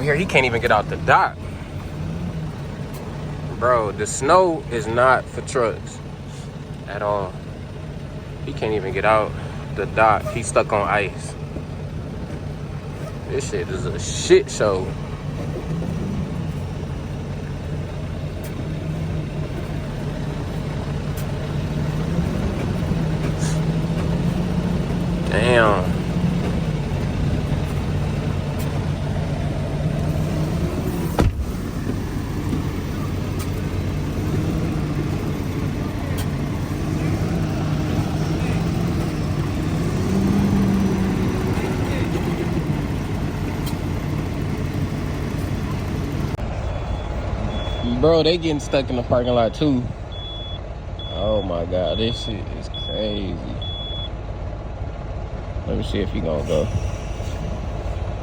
here, he can't even get out the dock. Bro, the snow is not for trucks at all. He can't even get out the dock. He's stuck on ice. This shit is a shit show. Damn. Bro, they getting stuck in the parking lot too. Oh my God, this shit is crazy. Let me see if he gonna go.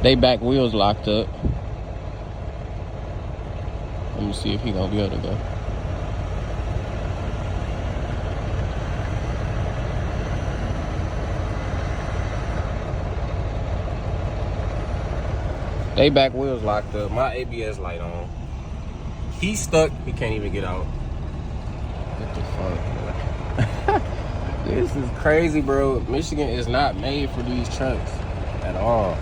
They back wheels locked up. Let me see if he gonna be able to go. They back wheels locked up. My ABS light on. He's stuck. He can't even get out. What the fuck, bro? This is crazy, bro. Michigan is not made for these trucks at all.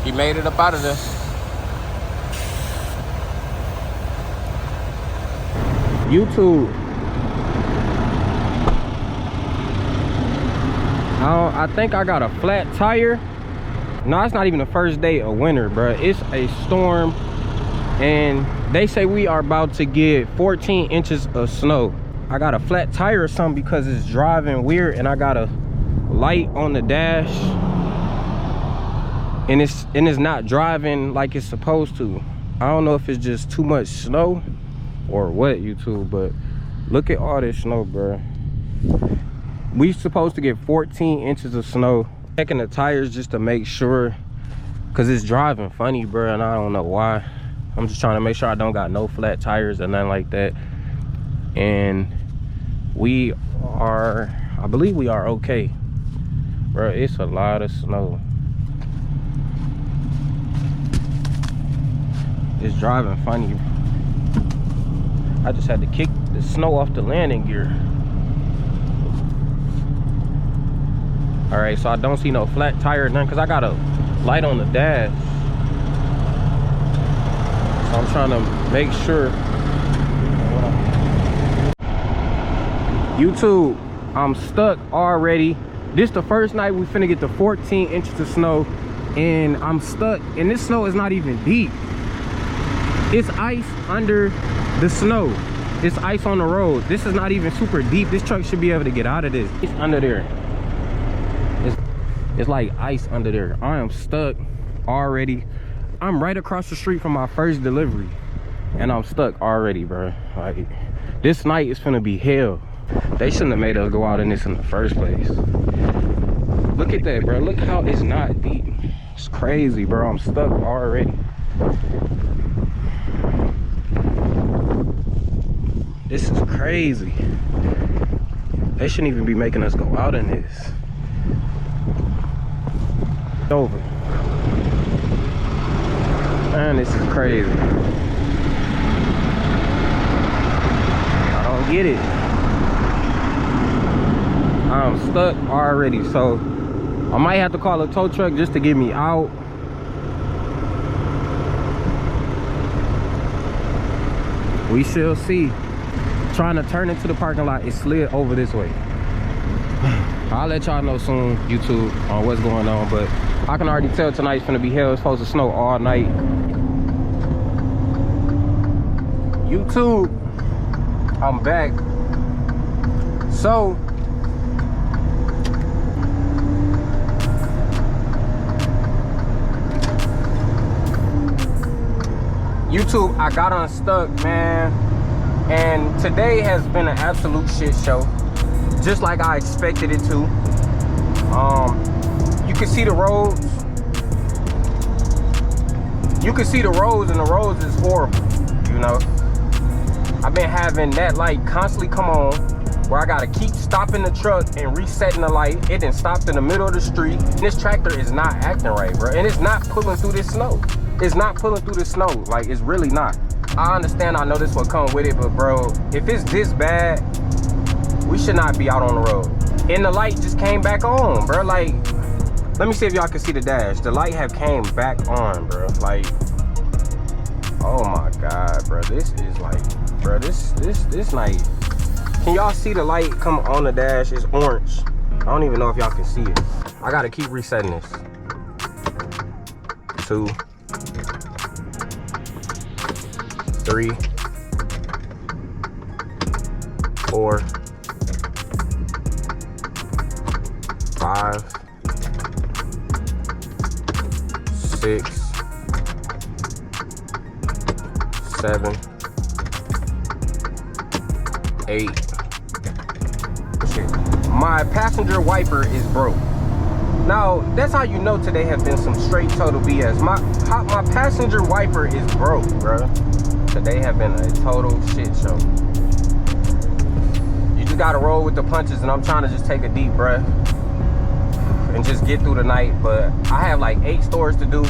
He made it up out of there. YouTube. I think I got a flat tire. No, it's not even the first day of winter, bro. It's a storm, and they say we are about to get 14 inches of snow. I got a flat tire or something because it's driving weird, and I got a light on the dash, and it's not driving like it's supposed to. I don't know if it's just too much snow or what, YouTube, but look at all this snow, bro. We supposed to get 14 inches of snow. Checking the tires just to make sure, because it's driving funny, bro, and I don't know why. I'm just trying to make sure I don't got no flat tires or nothing like that. And we are, I believe we are okay. Bro, it's a lot of snow. It's driving funny. I just had to kick the snow off the landing gear. All right, so I don't see no flat tire or nothing because I got a light on the dash. So I'm trying to make sure. YouTube, I'm stuck already. This the first night we finna get the 14 inches of snow, and I'm stuck, and this snow is not even deep. It's ice under the snow. It's ice on the road. This is not even super deep. This truck should be able to get out of this. It's under there. It's like ice under there. I am stuck already. I'm right across the street from my first delivery, and I'm stuck already, bro. Like, this night is finna be hell. They shouldn't have made us go out in this in the first place. Look at that, bro. Look how it's not deep. It's crazy, bro. I'm stuck already. This is crazy. They shouldn't even be making us go out in this. Over. Man, this is crazy. I don't get it. I'm stuck already, so I might have to call a tow truck just to get me out. We shall see. Trying to turn into the parking lot, it slid over this way. I'll let y'all know soon, YouTube, on what's going on, but I can already tell tonight's gonna be hell. It's supposed to snow all night. YouTube, I'm back. So, YouTube, I got unstuck, man, and today has been an absolute shit show, just like I expected it to. You can see the roads. You can see the roads, and the roads is horrible, you know. I've been having that light constantly come on, where I gotta keep stopping the truck and resetting the light. It then stopped in the middle of the street. This tractor is not acting right, bro. And it's not pulling through this snow. It's not pulling through the snow. Like, it's really not. I understand, I know this will come with it, but bro, if it's this bad, we should not be out on the road. And the light just came back on, bro. Like, let me see if y'all can see the dash. The light have came back on, bro. Like, oh my God, bro. This is like, bro, this night. Can y'all see the light come on the dash? It's orange. I don't even know if y'all can see it. I gotta keep resetting this. 2, 3, 4, 5, 6, 7, 8. Shit. My passenger wiper is broke. Now, that's how you know today have been some straight total BS. My passenger wiper is broke, bruh. Today have been a total shit show. You just gotta roll with the punches, and I'm trying to just take a deep breath and just get through the night. But I have like 8 stores to do.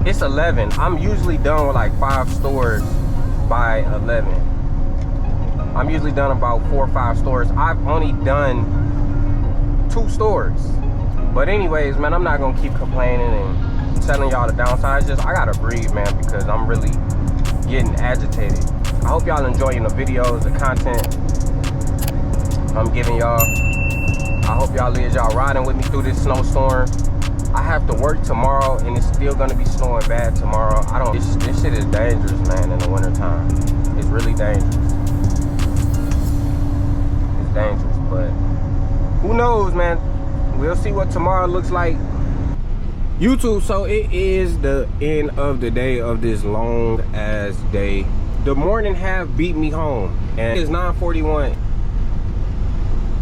It's 11. I'm usually done with like 5 stores by 11. I'm usually done about 4 or 5 stores. I've only done 2 stores. But anyways, man, I'm not gonna keep complaining and telling y'all the downside. It's just, I gotta breathe, man, because I'm really getting agitated. I hope y'all enjoying the videos, the content I'm giving y'all. I hope y'all riding with me through this snowstorm. I have to work tomorrow, and it's still gonna be snowing bad tomorrow. This shit is dangerous, man, in the wintertime. It's really dangerous. It's dangerous, but who knows, man? We'll see what tomorrow looks like. YouTube, so it is the end of the day of this long ass day. The morning have beat me home, and it's 9:41.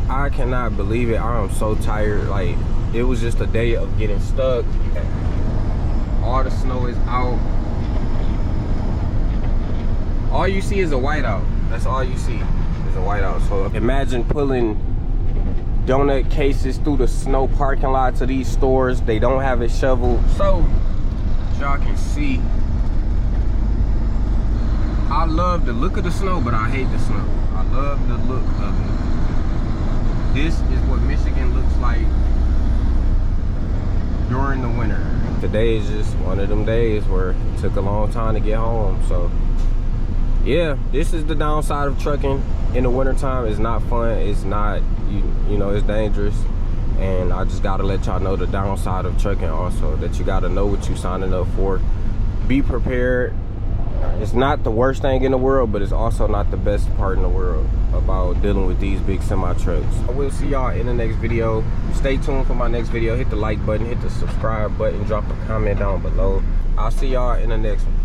I cannot believe it. I am so tired. Like, it was just a day of getting stuck. All the snow is out. All you see is a whiteout. That's all you see is a whiteout. So imagine pulling donut cases through the snow parking lot to these stores. They don't have it shoveled. So y'all can see, I love the look of the snow, but I hate the snow. I love the look of it. This is what Michigan looks like during the winter. Today is just one of them days where it took a long time to get home. So yeah, this is the downside of trucking in the wintertime. It's not fun. It's not, you know, it's dangerous. And I just gotta let y'all know the downside of trucking also, that you gotta know what you're signing up for. Be prepared. It's not the worst thing in the world, but it's also not the best part in the world about dealing with these big semi trucks. I will see y'all in the next video. Stay tuned for my next video. Hit the like button, hit the subscribe button, drop a comment down below. I'll see y'all in the next one.